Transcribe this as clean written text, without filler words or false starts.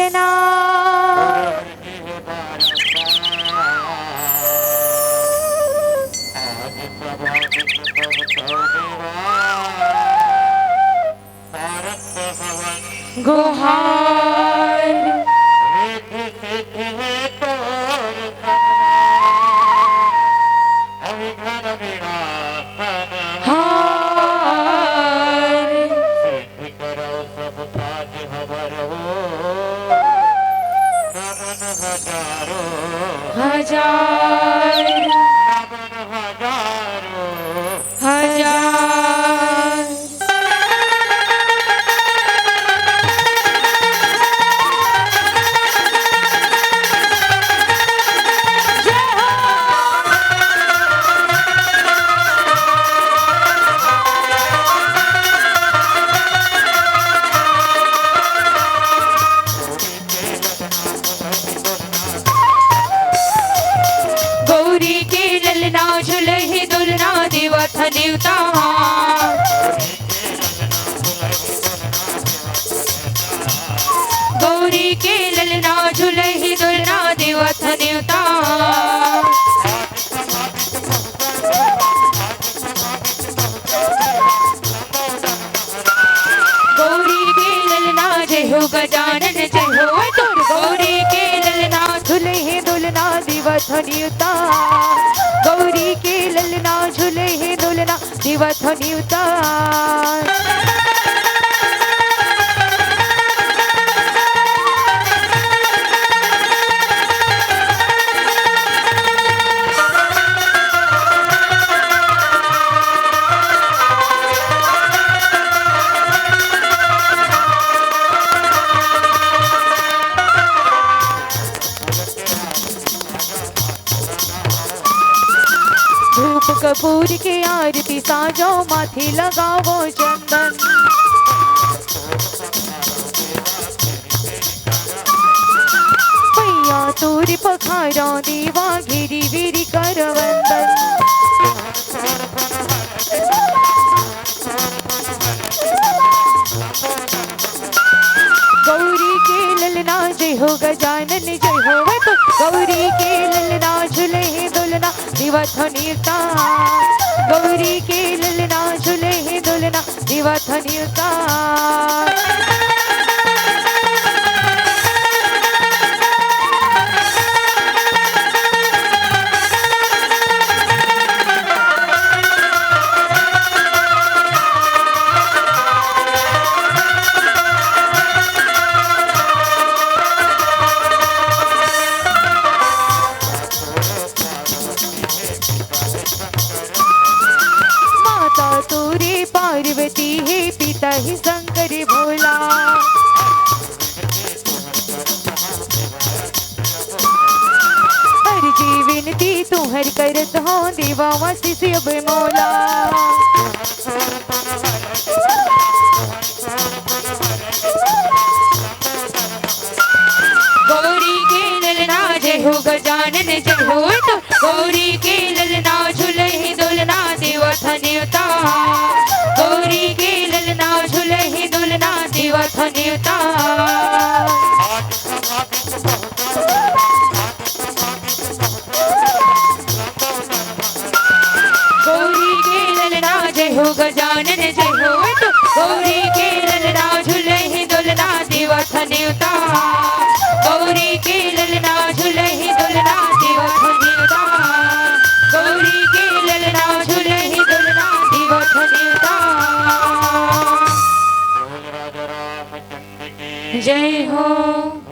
ललना गुहार हजार हजार गौरी के ललना झुलहि दुलना देवथ देवता गौरी के ललना झुलहि दुलना देवथ देवता गौरी के ललना जय हो गजानन जय हो तुर गौरी के ललना झुलहि दुलना देवथ देवता गौरी के ललना झुलहि दुलना देवथ देवता धूप कपूर के आरती साजो माथे लगावो चंदन पैया तोर पखारा देवा घेरी वीरी कर वंदन गौरी के ललना जय हो गजानन जय हो तो गौरी के ललना झुलहि दुलना देवथ देवता गौरी के ललना झुलहि दुलना देवथ देवता तोरे पार्वती है पिता ही शंकर भोला हर जी विनती तुहर करत हो देवा वासी अब मौला गौरी के ललना जय हो गजानन जय हो तो गौरी के ललना झुलहि दुलना देवथ देवता गौरी के ललना झुलहि दुलना देवथ देवता गौरी के ललना जय हो गजानन जय हो तो गौरी के ललना झुलहि दुलना देवथ देवता गौरी के ललना झुलहि दुलना देवथ देवता गौरी के ललना झुलहि दुलना देवथ देवता जय हो।